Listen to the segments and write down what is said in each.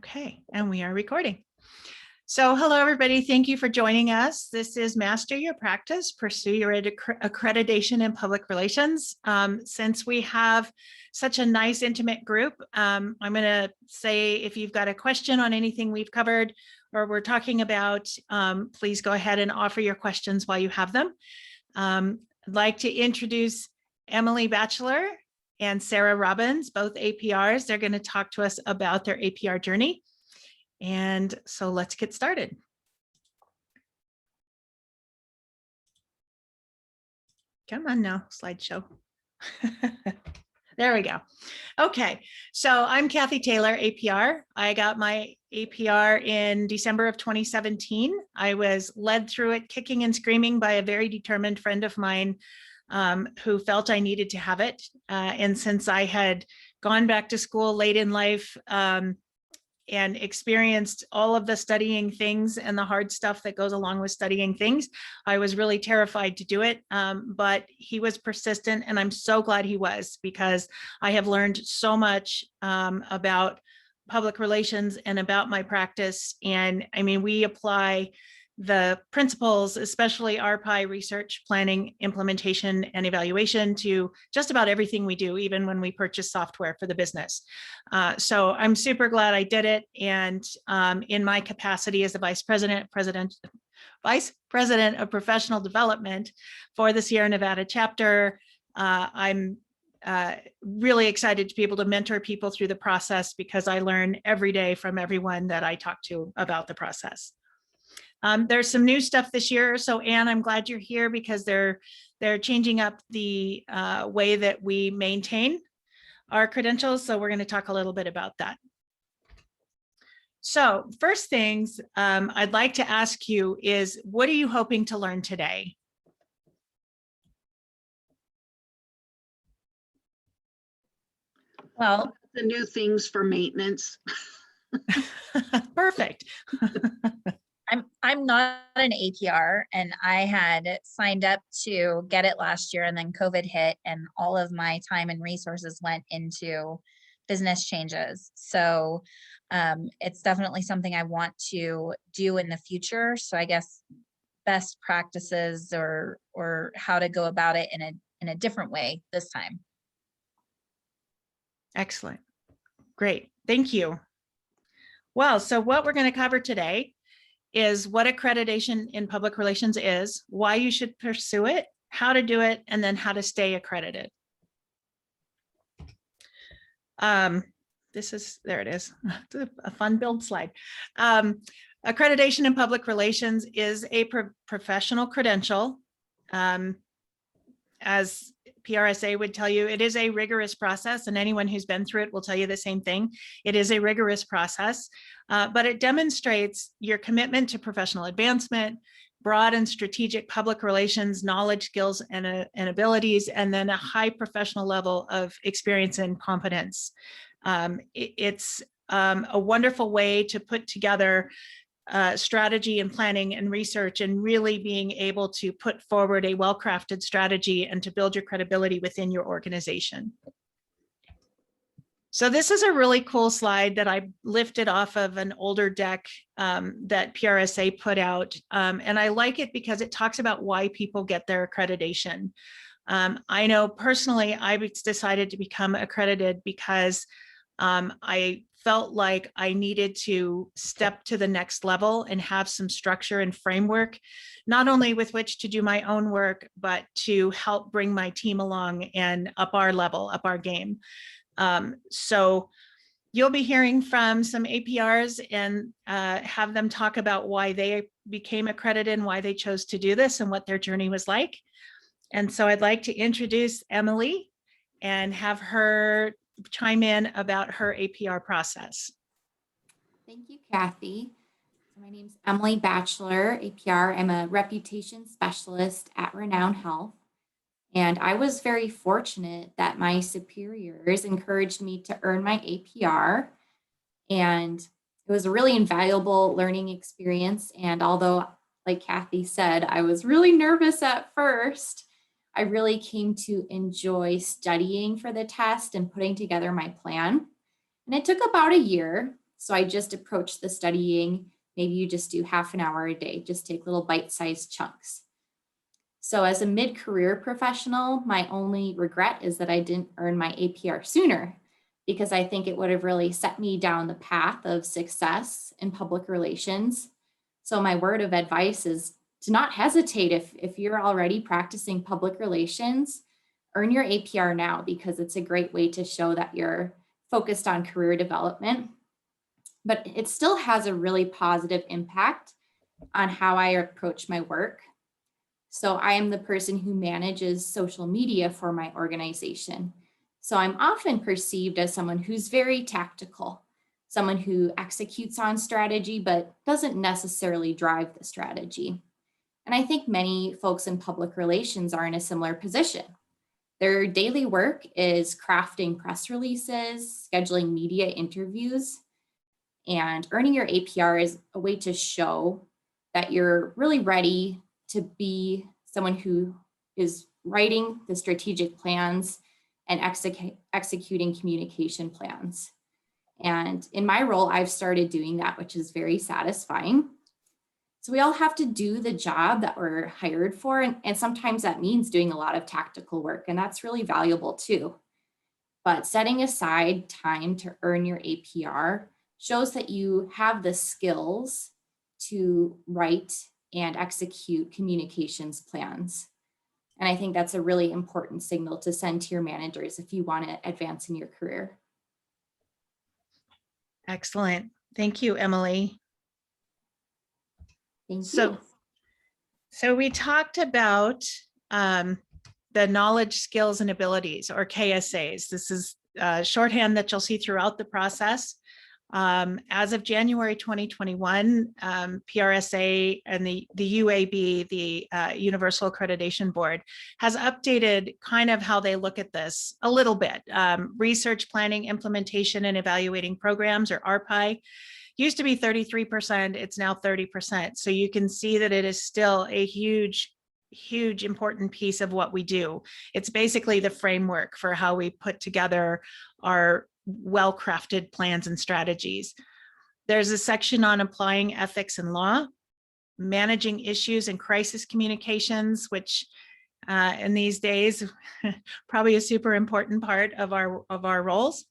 Okay, and we are recording. So hello, everybody. Thank you for joining us. This is Master Your Practice, Pursue Your Accreditation in Public Relations. Since we have such a nice, intimate group, I'm going to say if you've got a question on anything we've covered or we're talking about, please go ahead and offer your questions while you have them. I'd like to introduce Emily Batchelor and Sara Robbins, both APRs. They're going to talk to us about their APR journey. And so let's get started. Come on now, slideshow. There we go. Okay, so I'm Kathie Taylor, APR. I got my APR in December of 2017. I was led through it kicking and screaming by a very determined friend of mine who felt I needed to have it. And since I had gone back to school late in life and experienced all of the studying things and the hard stuff that goes along with studying things, I was really terrified to do it. But he was persistent, and I'm so glad he was, because I have learned so much about public relations and about my practice. And I mean, we apply the principles, especially RPI, research, planning, implementation, and evaluation, to just about everything we do, even when we purchase software for the business. So I'm super glad I did it. And in my capacity as the Vice President of Professional Development for the Sierra Nevada Chapter, I'm really excited to be able to mentor people through the process, because I learn every day from everyone that I talk to about the process. There's some new stuff this year. So Anne, I'm glad you're here, because they're changing up the way that we maintain our credentials. So we're going to talk a little bit about that. So first things I'd like to ask you is, what are you hoping to learn today? Well, the new things for maintenance. Perfect. I'm not an APR, and I had signed up to get it last year, and then COVID hit, and all of my time and resources went into business changes. So it's definitely something I want to do in the future. So I guess best practices or how to go about it in a different way this time. Excellent. Great. Thank you. Well, so what we're going to cover today is what accreditation in public relations is, why you should pursue it, how to do it, and then how to stay accredited. There it is, a fun build slide. Accreditation in public relations is a professional credential. As PRSA would tell you, it is a rigorous process, and anyone who's been through it will tell you the same thing. It is a rigorous process, but it demonstrates your commitment to professional advancement, broad and strategic public relations, knowledge, skills, and abilities, and then a high professional level of experience and competence. It's a wonderful way to put together strategy and planning and research, and really being able to put forward a well-crafted strategy and to build your credibility within your organization. So this is a really cool slide that I lifted off of an older deck that PRSA put out. And I like it because it talks about why people get their accreditation. I know personally, I've decided to become accredited because I felt like I needed to step to the next level and have some structure and framework, not only with which to do my own work, but to help bring my team along and up our level, up our game. So you'll be hearing from some APRs and have them talk about why they became accredited and why they chose to do this and what their journey was like. And so I'd like to introduce Emily and have her chime in about her APR process. Thank you, Kathie. My name is Emily Batchelor, APR. I'm a reputation specialist at Renewal Health. And I was very fortunate that my superiors encouraged me to earn my APR. And it was a really invaluable learning experience. And although, like Kathie said, I was really nervous at first, I really came to enjoy studying for the test and putting together my plan. And it took about a year. So I just approach the studying, maybe you just do half an hour a day, just take little bite-sized chunks. So as a mid-career professional, my only regret is that I didn't earn my APR sooner, because I think it would have really set me down the path of success in public relations. So my word of advice is to not hesitate. If you're already practicing public relations, earn your APR now, because it's a great way to show that you're focused on career development. But it still has a really positive impact on how I approach my work. So I am the person who manages social media for my organization. So I'm often perceived as someone who's very tactical, someone who executes on strategy, but doesn't necessarily drive the strategy. And I think many folks in public relations are in a similar position. Their daily work is crafting press releases, scheduling media interviews, and earning your APR is a way to show that you're really ready to be someone who is writing the strategic plans and executing communication plans. And in my role, I've started doing that, which is very satisfying. So we all have to do the job that we're hired for. And sometimes that means doing a lot of tactical work, and that's really valuable too. But setting aside time to earn your APR shows that you have the skills to write and execute communications plans. And I think that's a really important signal to send to your managers if you want to advance in your career. Excellent. Thank you, Emily. Thank So, you. we talked about the knowledge, skills, and abilities, or KSAs. This is shorthand that you'll see throughout the process. As of January 2021, PRSA and the UAB, the Universal Accreditation Board, has updated kind of how they look at this a little bit. Research, planning, implementation, and evaluating programs, or RPI, used to be 33%, it's now 30%. So you can see that it is still a huge important piece of what we do. It's basically the framework for how we put together our well-crafted plans and strategies. There's a section on applying ethics and law, managing issues and crisis communications, which in these days probably a super important part of our roles.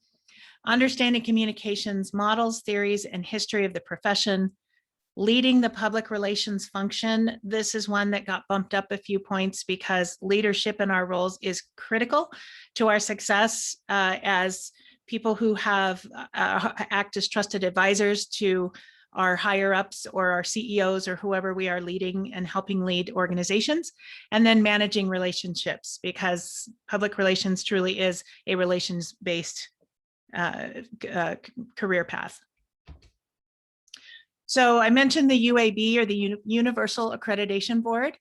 Understanding communications models, theories, and history of the profession. Leading the public relations function. This is one that got bumped up a few points because leadership in our roles is critical to our success as people who have act as trusted advisors to our higher ups or our CEOs or whoever we are leading and helping lead organizations. And then managing relationships, because public relations truly is a relations-based career path. So I mentioned the UAB, or the Universal Accreditation Board.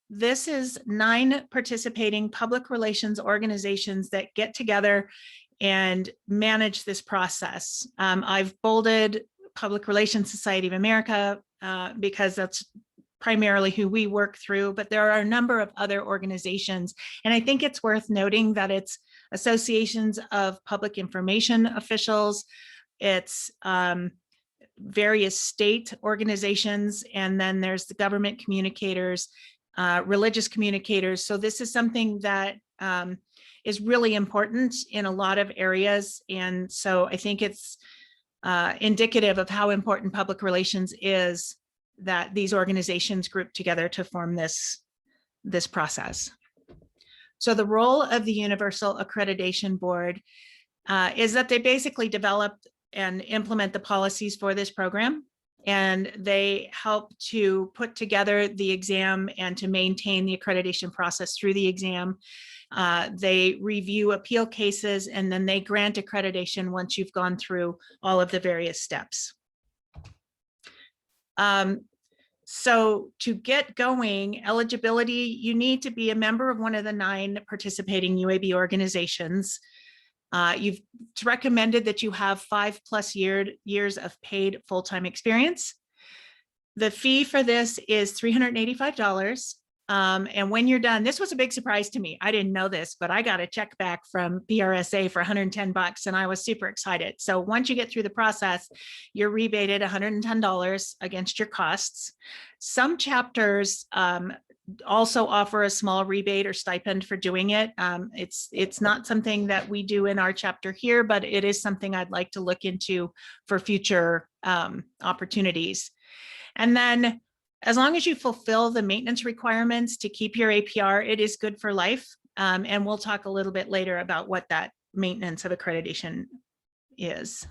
This is 9 participating public relations organizations that get together and manage this process. I've bolded Public Relations Society of America because that's primarily who we work through, but there are a number of other organizations. And I think it's worth noting that it's associations of public information officials, it's various state organizations, and then there's the government communicators, religious communicators. So this is something that is really important in a lot of areas. And so I think it's indicative of how important public relations is, that these organizations group together to form this process. So the role of the Universal Accreditation Board is that they basically develop and implement the policies for this program, and they help to put together the exam and to maintain the accreditation process through the exam. They review appeal cases, and then they grant accreditation once you've gone through all of the various steps. So to get going, eligibility, you need to be a member of one of the 9 participating UAB organizations. It's recommended that you have 5+ years of paid full-time experience. The fee for this is $385. And when you're done, this was a big surprise to me. I didn't know this, but I got a check back from PRSA for $110 and I was super excited. So once you get through the process, you're rebated $110 against your costs. Some chapters also offer a small rebate or stipend for doing it. It's not something that we do in our chapter here, but it is something I'd like to look into for future opportunities. And then as long as you fulfill the maintenance requirements to keep your APR, it is good for life. And we'll talk a little bit later about what that maintenance of accreditation is.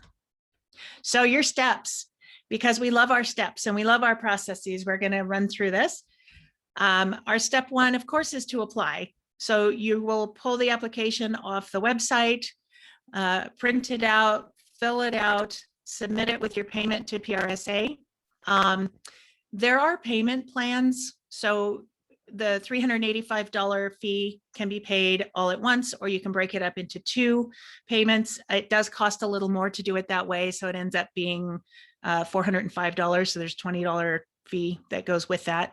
So your steps, because we love our steps and we love our processes, we're going to run through this. Our step one, of course, is to apply. So you will pull the application off the website, print it out, fill it out, submit it with your payment to PRSA. There are payment plans. So the $385 fee can be paid all at once, or you can break it up into 2 payments. It does cost a little more to do it that way. So it ends up being $405. So there's $20 fee that goes with that.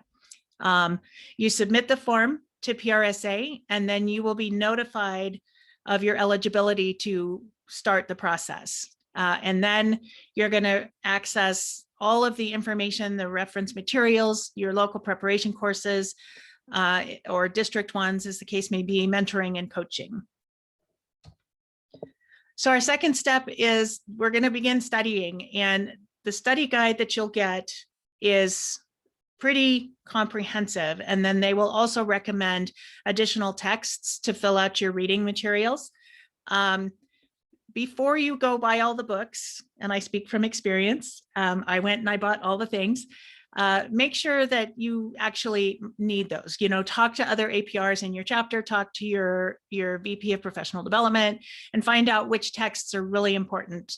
You submit the form to PRSA, and then you will be notified of your eligibility to start the process. And then you're going to access all of the information, the reference materials, your local preparation courses, or district ones, as the case may be, mentoring and coaching. So our second step is we're going to begin studying, and the study guide that you'll get is pretty comprehensive. And then they will also recommend additional texts to fill out your reading materials. Before you go buy all the books, and I speak from experience, I went and I bought all the things. Make sure that you actually need those. You know, talk to other APRs in your chapter, talk to your VP of professional development, and find out which texts are really important.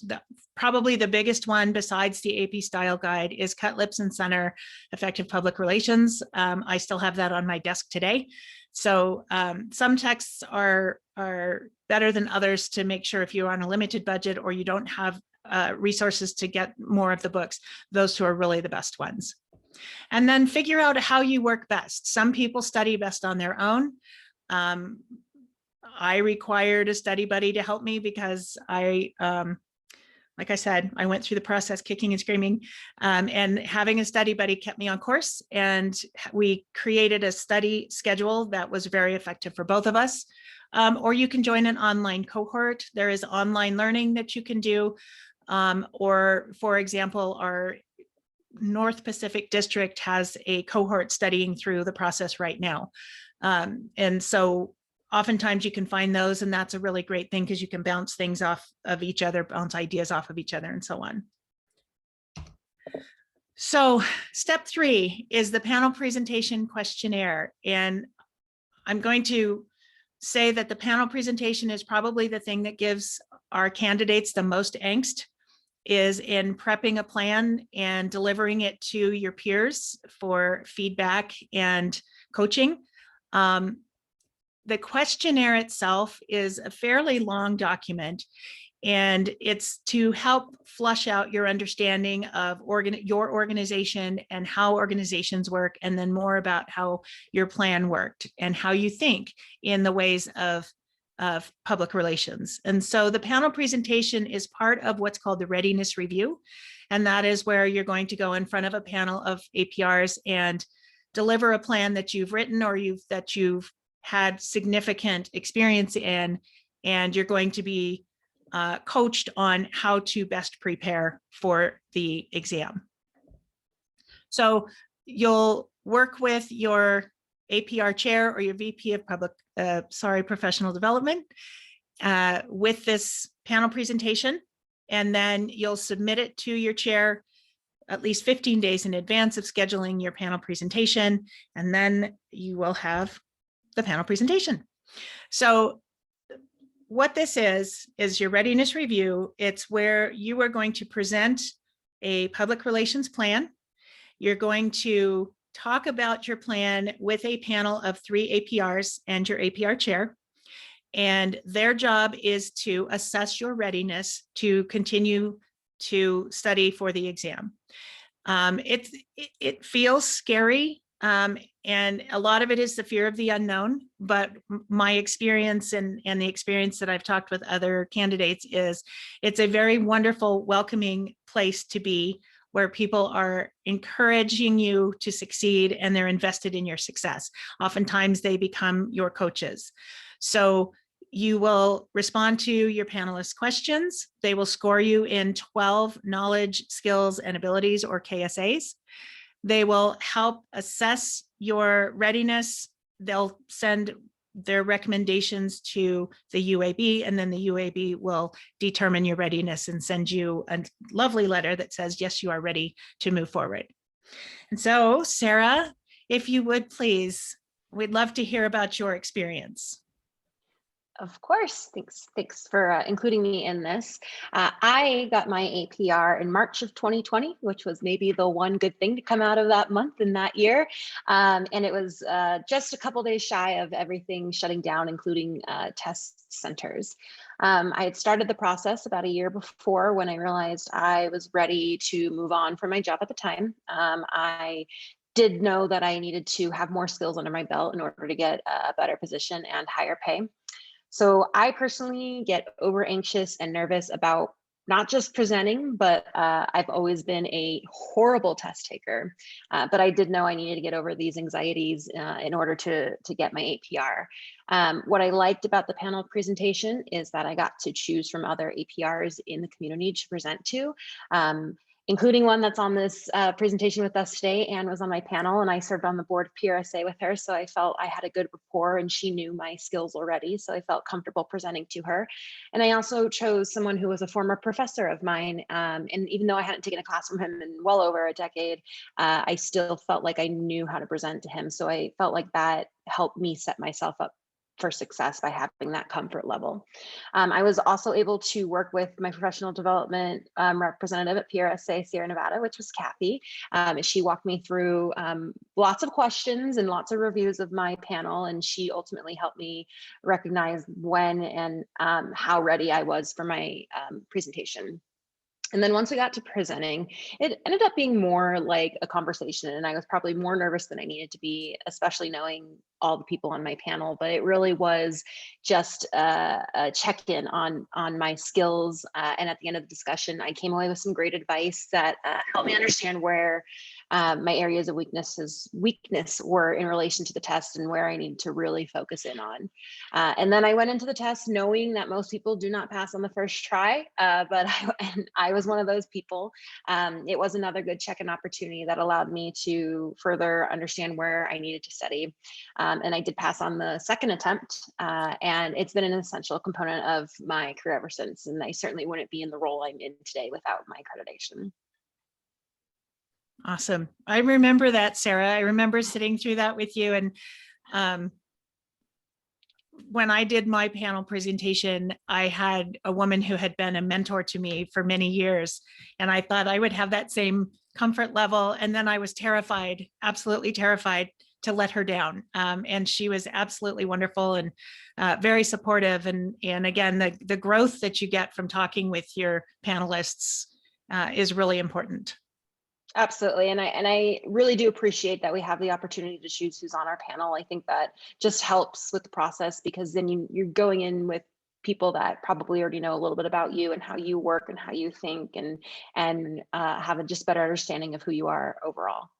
Probably the biggest one besides the AP style guide is Cut Lips and Center Effective Public Relations. I still have that on my desk today. So some texts are better than others to make sure if you're on a limited budget or you don't have resources to get more of the books, those two are really the best ones. And then figure out how you work best. Some people study best on their own. I required a study buddy to help me because like I said, I went through the process kicking and screaming, and having a study buddy kept me on course. And we created a study schedule that was very effective for both of us. Or you can join an online cohort. There is online learning that you can do. Or for example, our North Pacific District has a cohort studying through the process right now. And so oftentimes you can find those, and that's a really great thing because you can bounce things off of each other, bounce ideas off of each other, and so on. So step 3 is the panel presentation questionnaire. And I'm going to say that the panel presentation is probably the thing that gives our candidates the most angst, is in prepping a plan and delivering it to your peers for feedback and coaching. The questionnaire itself is a fairly long document, and it's to help flush out your understanding of your organization and how organizations work, and then more about how your plan worked and how you think in the ways of public relations. And so the panel presentation is part of what's called the readiness review. And that is where you're going to go in front of a panel of APRs and deliver a plan that you've written or that you've had significant experience in, and you're going to be coached on how to best prepare for the exam. So you'll work with your APR chair or your VP of professional development with this panel presentation, and then you'll submit it to your chair at least 15 days in advance of scheduling your panel presentation, and then you will have the panel presentation. So what this is your readiness review. It's where you are going to present a public relations plan. You're going to talk about your plan with a panel of 3 APRs and your APR chair. And their job is to assess your readiness to continue to study for the exam. It feels scary And a lot of it is the fear of the unknown, but my experience and the experience that I've talked with other candidates is it's a very wonderful, welcoming place to be, where people are encouraging you to succeed and they're invested in your success. Oftentimes they become your coaches. So you will respond to your panelists' questions. They will score you in 12 knowledge, skills, and abilities, or KSAs. They will help assess your readiness. They'll send their recommendations to the UAB, and then the UAB will determine your readiness and send you a lovely letter that says, yes, you are ready to move forward. And so, Sara, if you would please, we'd love to hear about your experience. Of course. Thanks for including me in this. I got my APR in March of 2020, which was maybe the one good thing to come out of that month and that year. And it was just a couple days shy of everything shutting down, including test centers. I had started the process about a year before when I realized I was ready to move on from my job at the time. I did know that I needed to have more skills under my belt in order to get a better position and higher pay. So I personally get over anxious and nervous about not just presenting, but I've always been a horrible test taker. But I did know I needed to get over these anxieties in order to get my APR. What I liked about the panel presentation is that I got to choose from other APRs in the community to present to. Including one that's on this presentation with us today. Anne was on my panel and I served on the board of PRSA with her. So I felt I had a good rapport and she knew my skills already. So I felt comfortable presenting to her. And I also chose someone who was a former professor of mine. And even though I hadn't taken a class from him in well over a decade, I still felt like I knew how to present to him. So I felt like that helped me set myself up for success by having that comfort level. I was also able to work with my professional development representative at PRSA Sierra Nevada, which was Kathie. She walked me through lots of questions and lots of reviews of my panel, and she ultimately helped me recognize when and how ready I was for my presentation. And then once we got to presenting, it ended up being more like a conversation, and I was probably more nervous than I needed to be, especially knowing all the people on my panel. But it really was just a check-in on my skills. And at the end of the discussion, I came away with some great advice that helped me understand where my areas of weakness were in relation to the test and where I needed to really focus in on. And then I went into the test knowing that most people do not pass on the first try, but I was one of those people. It was another good check-in opportunity that allowed me to further understand where I needed to study. And I did pass on the second attempt, and it's been an essential component of my career ever since. And I certainly wouldn't be in the role I'm in today without my accreditation. Awesome. I remember that, Sara. I remember sitting through that with you. And when I did my panel presentation, I had a woman who had been a mentor to me for many years. And I thought I would have that same comfort level. And then I was terrified, absolutely terrified to let her down. And she was absolutely wonderful and very supportive. And again, the growth that you get from talking with your panelists is really important. Absolutely. And I really do appreciate that we have the opportunity to choose who's on our panel. I think that just helps with the process, because then you're going in with people that probably already know a little bit about you and how you work and how you think, and have a just better understanding of who you are overall.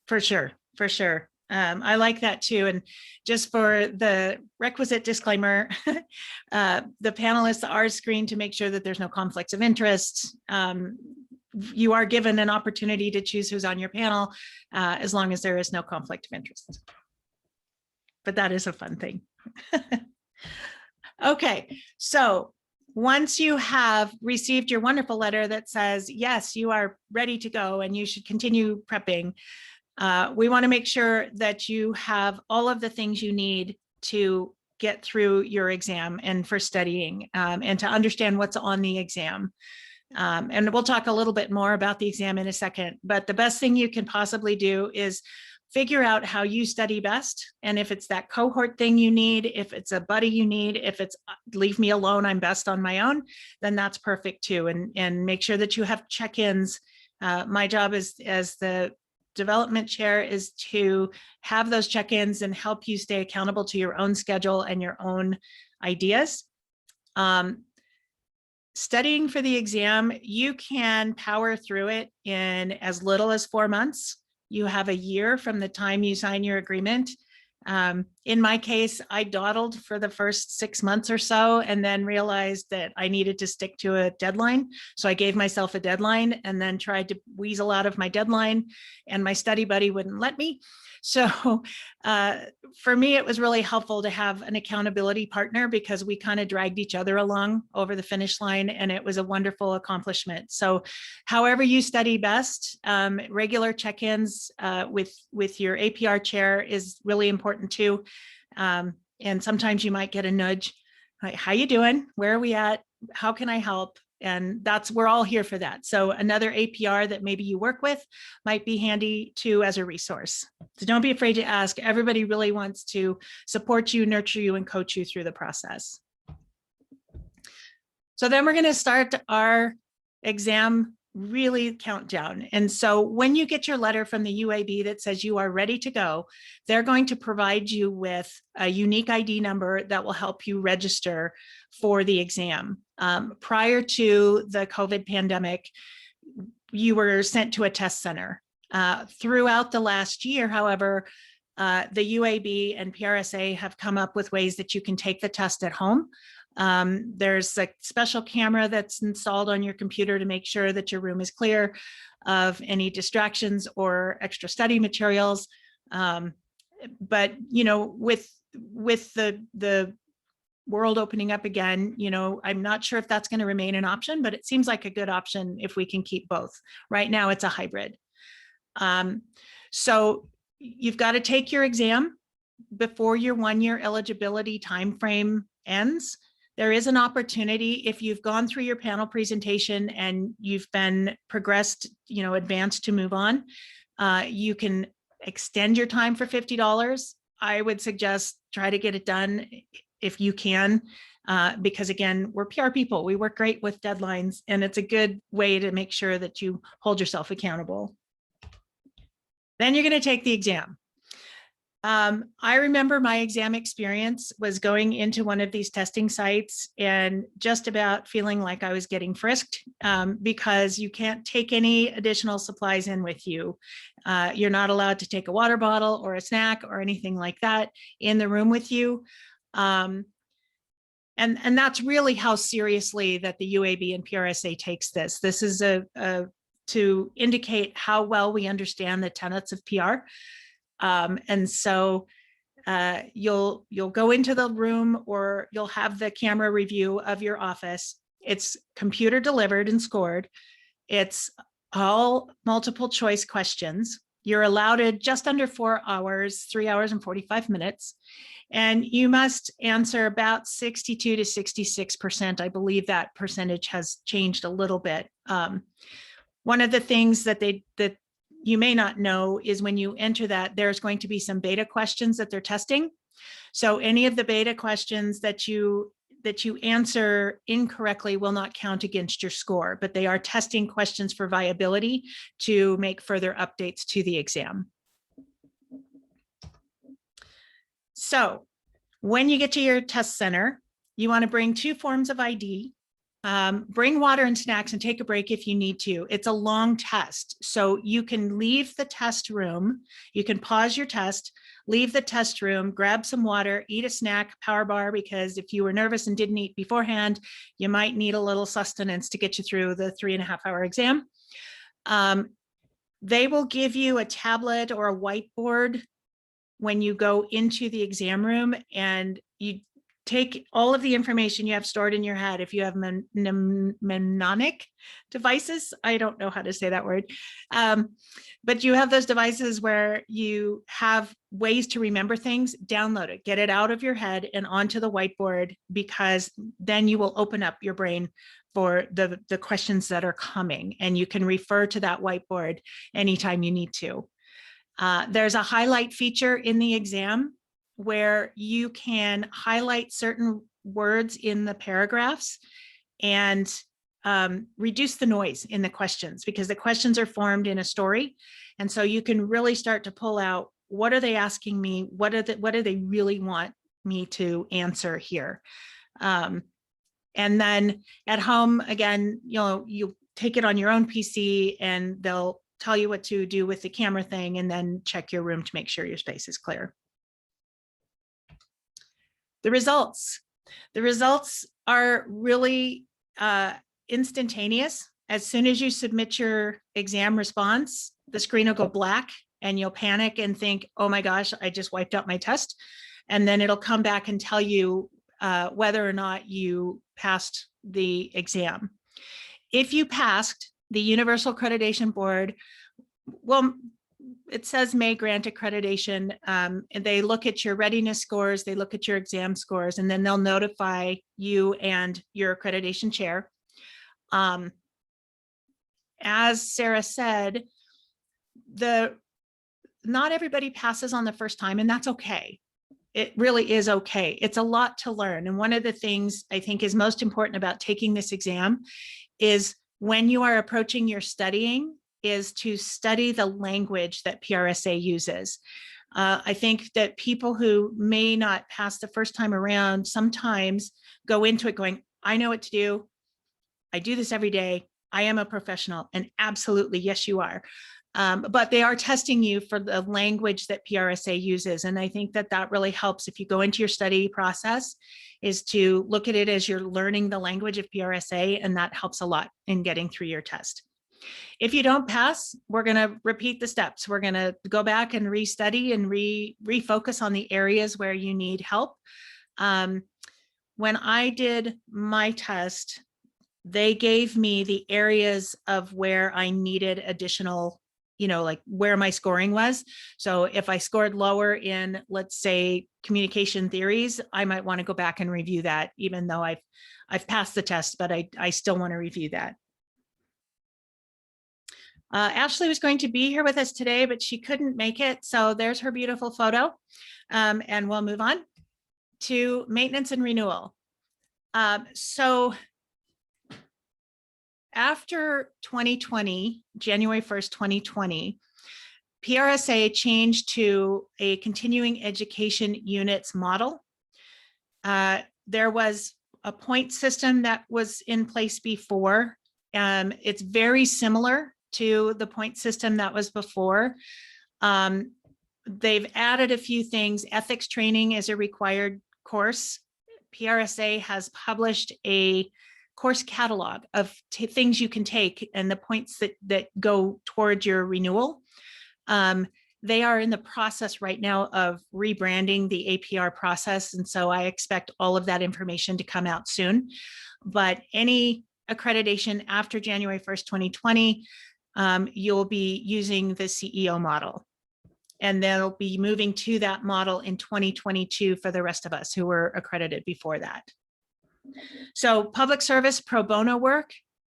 For sure. For sure. I like that too. And just for the requisite disclaimer, the panelists are screened to make sure that there's no conflicts of interest. You are given an opportunity to choose who's on your panel, as long as there is no conflict of interest. But that is a fun thing. Okay, so once you have received your wonderful letter that says, yes, you are ready to go and you should continue prepping, we want to make sure that you have all of the things you need to get through your exam and for studying, and to understand what's on the exam. And we'll talk a little bit more about the exam in a second, but the best thing you can possibly do is figure out how you study best. And if it's that cohort thing you need, if it's a buddy you need, if it's leave me alone, I'm best on my own, then that's perfect too. And make sure that you have check-ins. My job as the development chair is to have those check-ins and help you stay accountable to your own schedule and your own ideas. Studying for the exam, you can power through it in as little as 4 months. You have a year from the time you sign your agreement. In my case, I dawdled for the first 6 months or so and then realized that I needed to stick to a deadline. So I gave myself a deadline and then tried to weasel out of my deadline, and my study buddy wouldn't let me. So for me, it was really helpful to have an accountability partner because we kind of dragged each other along over the finish line, and it was a wonderful accomplishment. So however you study best, regular check-ins with your APR chair is really important too. And sometimes you might get a nudge, like, how you doing? Where are we at? How can I help? And we're all here for that. So another APR that maybe you work with might be handy too as a resource. So don't be afraid to ask. Everybody really wants to support you, nurture you, and coach you through the process. So then we're going to start our exam really countdown. And so when you get your letter from the UAB that says you are ready to go, they're going to provide you with a unique ID number that will help you register for the exam. Prior to the COVID pandemic, you were sent to a test center. Throughout the last year, however, the UAB and PRSA have come up with ways that you can take the test at home. There's a special camera that's installed on your computer to make sure that your room is clear of any distractions or extra study materials. But, you know, with the world opening up again, you know, I'm not sure if that's going to remain an option, but it seems like a good option if we can keep both. Right now, it's a hybrid. So you've got to take your exam before your 1-year eligibility timeframe ends. There is an opportunity if you've gone through your panel presentation and you've been progressed, you know, advanced to move on. You can extend your time for $50. I would suggest try to get it done if you can, because again, we're PR people. We work great with deadlines, and it's a good way to make sure that you hold yourself accountable. Then you're going to take the exam. I remember my exam experience was going into one of these testing sites and just about feeling like I was getting frisked because you can't take any additional supplies in with you. You're not allowed to take a water bottle or a snack or anything like that in the room with you. And that's really how seriously that the UAB and PRSA takes this. This is to indicate how well we understand the tenets of PR. And so you'll go into the room, or you'll have the camera review of your office. It's computer delivered and scored. It's all multiple choice questions. You're allowed just under 4 hours, 3 hours and 45 minutes. And you must answer about 62 to 66%. I believe that percentage has changed a little bit. One of the things that you may not know is when you enter that, there's going to be some beta questions that they're testing. So any of the beta questions that you answer incorrectly will not count against your score, but they are testing questions for viability to make further updates to the exam. So when you get to your test center, you want to bring 2 forms of ID. Bring water and snacks and take a break if you need to. It's a long test, so you can leave the test room. You can pause your test, leave the test room, grab some water, eat a snack, power bar, because if you were nervous and didn't eat beforehand, you might need a little sustenance to get you through the 3.5-hour exam. They will give you a tablet or a whiteboard when you go into the exam room, and you take all of the information you have stored in your head. If you have mnemonic devices, I don't know how to say that word, but you have those devices where you have ways to remember things, download it, get it out of your head and onto the whiteboard, because then you will open up your brain for the questions that are coming, and you can refer to that whiteboard anytime you need to. There's a highlight feature in the exam where you can highlight certain words in the paragraphs and reduce the noise in the questions, because the questions are formed in a story. And so you can really start to pull out, what are they asking me? What do they really want me to answer here? And then at home, again, you take it on your own PC and they'll tell you what to do with the camera thing, and then check your room to make sure your space is clear. The results are really instantaneous. As soon as you submit your exam response, the screen will go black and you'll panic and think, oh my gosh, I just wiped out my test. And then it'll come back and tell you whether or not you passed the exam. If you passed, the Universal Accreditation Board, well, it says may grant accreditation. And they look at your readiness scores, they look at your exam scores, and then they'll notify you and your accreditation chair. As Sara said, not everybody passes on the first time, and that's okay. It really is okay. It's a lot to learn. And one of the things I think is most important about taking this exam is when you are approaching your studying is to study the language that PRSA uses. I think that people who may not pass the first time around sometimes go into it going, I know what to do. I do this every day. I am a professional. And absolutely, yes, you are. But they are testing you for the language that PRSA uses. And I think that that really helps if you go into your study process, is to look at it as you're learning the language of PRSA, and that helps a lot in getting through your test. If you don't pass, we're going to repeat the steps. We're going to go back and restudy and refocus on the areas where you need help. When I did my test, they gave me the areas of where I needed additional, like where my scoring was. So if I scored lower in, let's say, communication theories, I might want to go back and review that, even though I've passed the test, but I still want to review that. Ashley was going to be here with us today, but she couldn't make it. So there's her beautiful photo. And we'll move on to maintenance and renewal. So after 2020, January 1st, 2020, PRSA changed to a continuing education units model. There was a point system that was in place before. It's very similar to the point system that was before. They've added a few things. Ethics training is a required course. PRSA has published a course catalog of things you can take and the points that go towards your renewal. They are in the process right now of rebranding the APR process. And so I expect all of that information to come out soon. But any accreditation after January 1st, 2020, you'll be using the CEO model. And they'll be moving to that model in 2022 for the rest of us who were accredited before that. So public service pro bono work,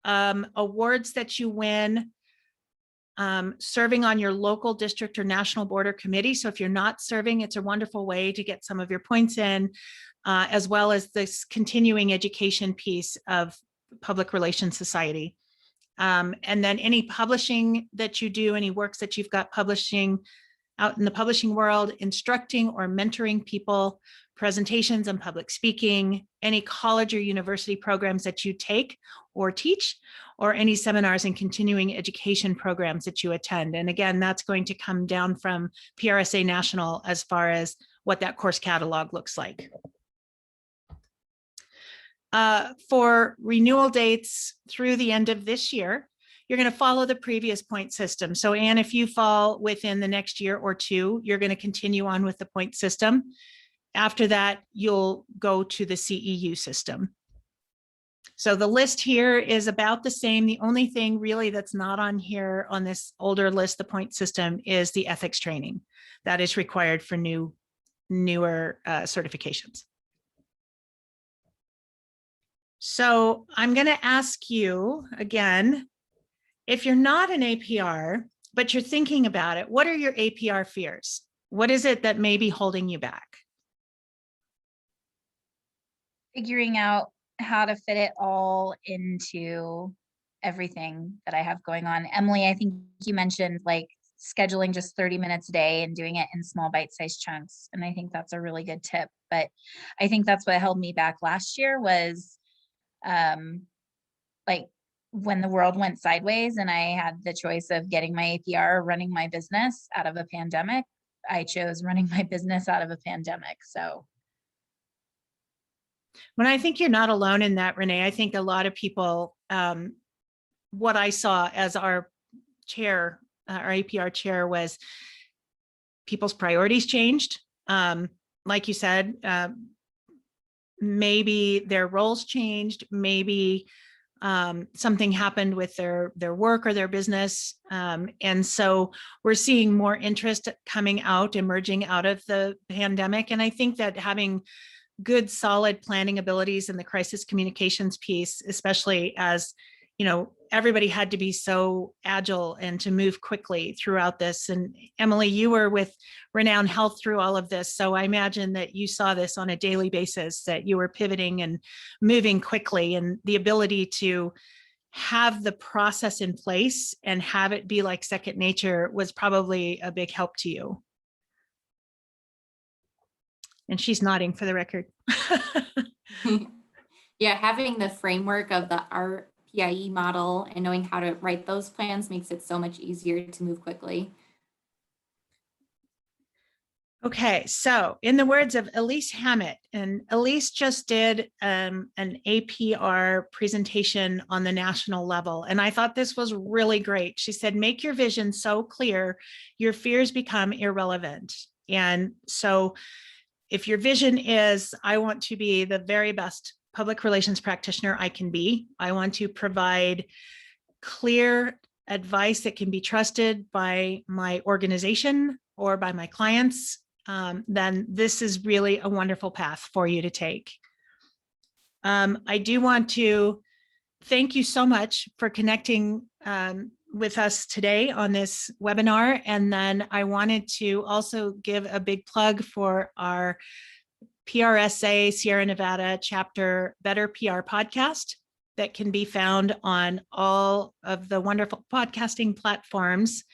awards that you win, serving on your local district or national board or committee. So if you're not serving, it's a wonderful way to get some of your points in, as well as this continuing education piece of Public Relations Society. And then any publishing that you do, any works that you've got publishing out in the publishing world, instructing or mentoring people, presentations and public speaking, any college or university programs that you take or teach, or any seminars and continuing education programs that you attend. And again, that's going to come down from PRSA National as far as what that course catalog looks like. For renewal dates through the end of this year, you're going to follow the previous point system. So Anne, if you fall within the next year or two, you're going to continue on with the point system. After that, you'll go to the CEU system. So the list here is about the same. The only thing really that's not on here on this older list, the point system, is the ethics training that is required for newer certifications. So I'm going to ask you again, if you're not an APR, but you're thinking about it, what are your APR fears? What is it that may be holding you back? Figuring out how to fit it all into everything that I have going on. Emily, I think you mentioned like scheduling just 30 minutes a day and doing it in small bite-sized chunks. And I think that's a really good tip. But I think that's what held me back last year was like when the world went sideways and I had the choice of getting my APR or running my business out of a pandemic. I chose running my business out of a pandemic. So when I think you're not alone in that, Renee, I think a lot of people, what I saw as our chair, our APR chair, was people's priorities changed. Like you said, maybe their roles changed, maybe something happened with their work or their business. And so we're seeing more interest emerging out of the pandemic. And I think that having good, solid planning abilities in the crisis communications piece, especially as, you know, everybody had to be so agile and to move quickly throughout this. And Emily, you were with Renown Health through all of this. So I imagine that you saw this on a daily basis, that you were pivoting and moving quickly, and the ability to have the process in place and have it be like second nature was probably a big help to you. And she's nodding for the record. Yeah, having the framework of the RPIE model and knowing how to write those plans makes it so much easier to move quickly. Okay, so in the words of Elise Hammett, and Elise just did an APR presentation on the national level, and I thought this was really great. She said, make your vision so clear, your fears become irrelevant. And so if your vision is, I want to be the very best public relations practitioner I can be, I want to provide clear advice that can be trusted by my organization or by my clients, then this is really a wonderful path for you to take. I do want to thank you so much for connecting with us today on this webinar. And then I wanted to also give a big plug for our PRSA Sierra Nevada Chapter Better PR podcast that can be found on all of the wonderful podcasting platforms.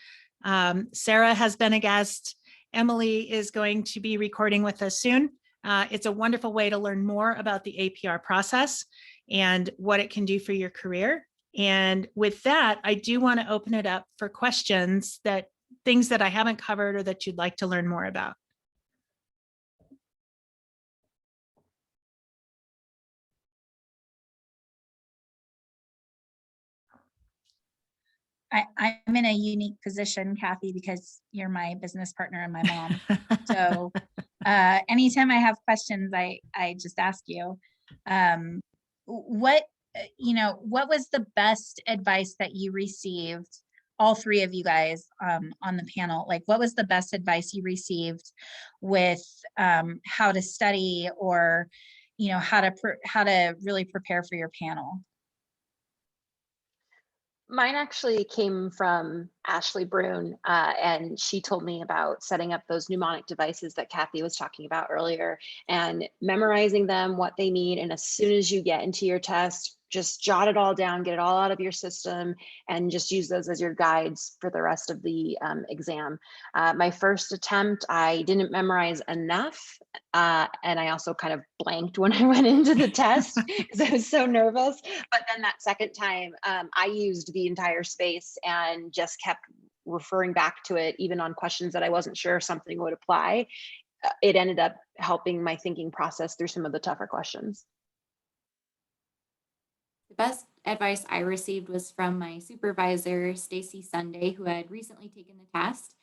Sara has been a guest. Emily is going to be recording with us soon. It's a wonderful way to learn more about the APR process and what it can do for your career. And with that, I do want to open it up for questions, things that I haven't covered or that you'd like to learn more about. I'm in a unique position, Kathie, because you're my business partner and my mom. So anytime I have questions, I just ask you. What was the best advice that you received, all three of you guys on the panel? Like, what was the best advice you received with how to study, or how to really prepare for your panel? Mine actually came from Ashley Brune, and she told me about setting up those mnemonic devices that Kathie was talking about earlier and memorizing them, what they mean. And as soon as you get into your test, just jot it all down, get it all out of your system, and just use those as your guides for the rest of the exam. My first attempt, I didn't memorize enough. And I also kind of blanked when I went into the test because I was so nervous. But then that second time, I used the entire space and just kept referring back to it, even on questions that I wasn't sure something would apply. It ended up helping my thinking process through some of the tougher questions. The best advice I received was from my supervisor, Stacy Sunday, who had recently taken the test.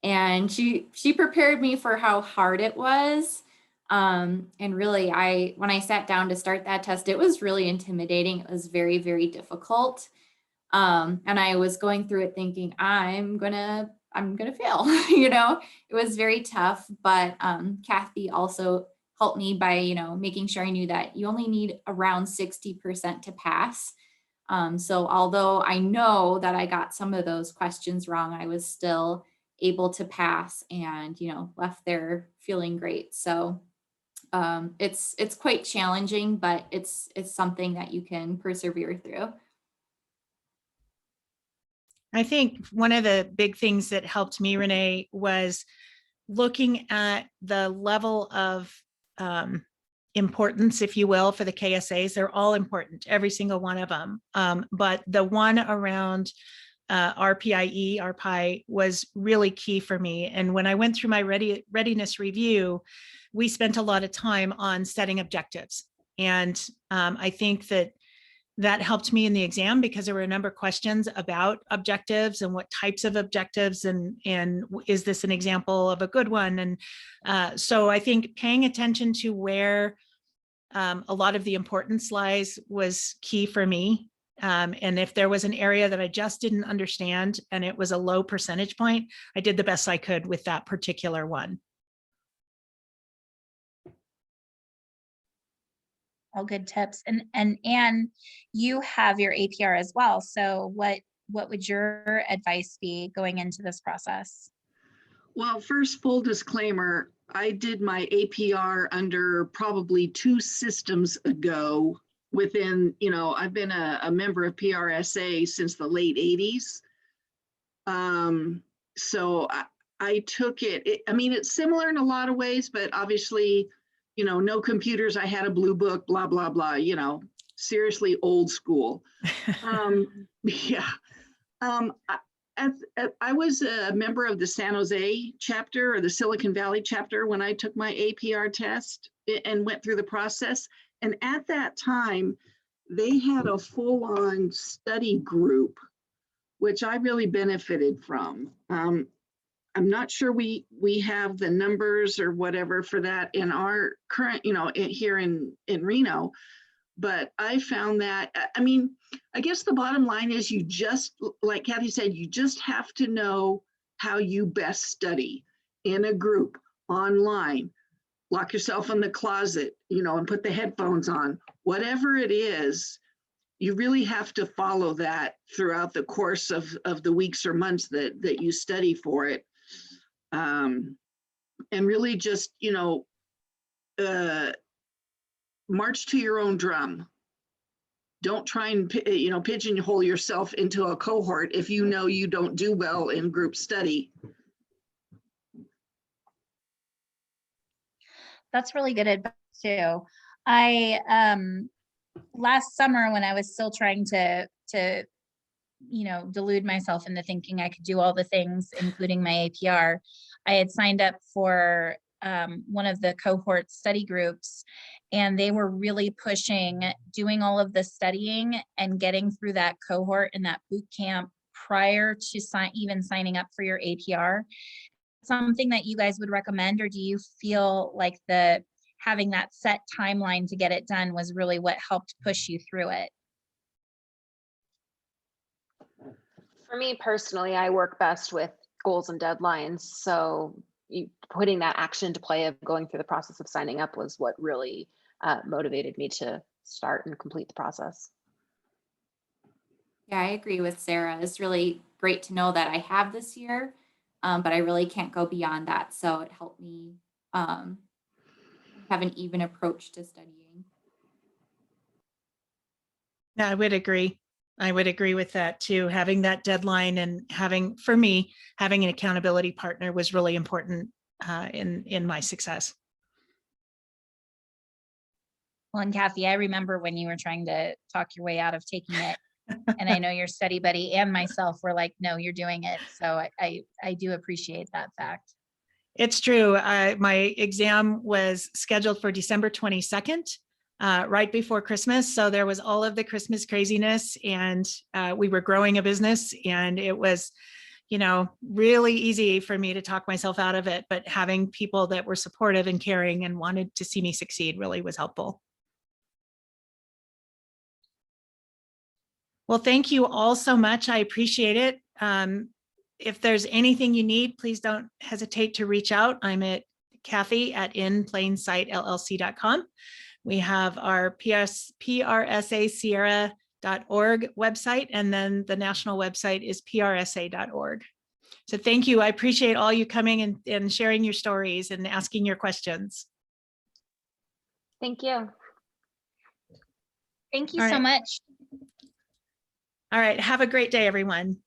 And she prepared me for how hard it was. And really, when I sat down to start that test, it was really intimidating. It was very, very difficult. And I was going through it thinking, I'm gonna fail. It was very tough. But Kathie also helped me by, making sure I knew that you only need around 60% to pass. So although I know that I got some of those questions wrong, I was still able to pass and, left there feeling great. So it's quite challenging, but it's something that you can persevere through. I think one of the big things that helped me, Renee, was looking at the level of importance, if you will, for the KSAs. They're all important, every single one of them. But the one around RPIE was really key for me. And when I went through my readiness review, we spent a lot of time on setting objectives. And I think that helped me in the exam because there were a number of questions about objectives and what types of objectives and is this an example of a good one? And so I think paying attention to where a lot of the importance lies was key for me. And if there was an area that I just didn't understand and it was a low percentage point, I did the best I could with that particular one. All good tips. And you have your APR as well. So what would your advice be going into this process? Well, first, full disclaimer, I did my APR under probably 2 systems ago within, I've been a member of PRSA since the late 80s. So I took it, I mean, it's similar in a lot of ways, but obviously, no computers. I had a blue book, blah, blah, blah, seriously old school. Yeah. I was a member of the San Jose chapter or the Silicon Valley chapter when I took my APR test and went through the process. And at that time, they had a full-on study group, which I really benefited from. I'm not sure we have the numbers or whatever for that in our current, here in Reno, but I found that, I mean, I guess the bottom line is you just, like Kathie said, you just have to know how you best study in a group, online, lock yourself in the closet, and put the headphones on, whatever it is. You really have to follow that throughout the course of the weeks or months that you study for it. And really just, march to your own drum. Don't try and, pigeonhole yourself into a cohort if you know you don't do well in group study. That's really good advice too. I, last summer when I was still trying to delude myself into thinking I could do all the things, including my APR, I had signed up for one of the cohort study groups, and they were really pushing doing all of the studying and getting through that cohort and that boot camp prior to even signing up for your APR. Something that you guys would recommend, or do you feel like having that set timeline to get it done was really what helped push you through it? For me personally, I work best with goals and deadlines. So putting that action into play of going through the process of signing up was what really motivated me to start and complete the process. Yeah, I agree with Sarah. It's really great to know that I have this year, but I really can't go beyond that. So it helped me have an even approach to studying. Yeah, I would agree. I would agree with that too. Having that deadline and for me, having an accountability partner was really important in my success. Well, and Kathie, I remember when you were trying to talk your way out of taking it, and I know your study buddy and myself were like, no, you're doing it. So I do appreciate that fact. It's true. My exam was scheduled for December 22nd, right before Christmas. So there was all of the Christmas craziness, and we were growing a business, and it was, really easy for me to talk myself out of it. But having people that were supportive and caring and wanted to see me succeed really was helpful. Well, thank you all so much. I appreciate it. If there's anything you need, please don't hesitate to reach out. I'm at Kathie at inplainsightllc.com. We have our PRSA Sierra.org website, and then the national website is PRSA.org. So thank you. I appreciate all you coming and sharing your stories and asking your questions. Thank you. Thank you so much. All right. Have a great day, everyone.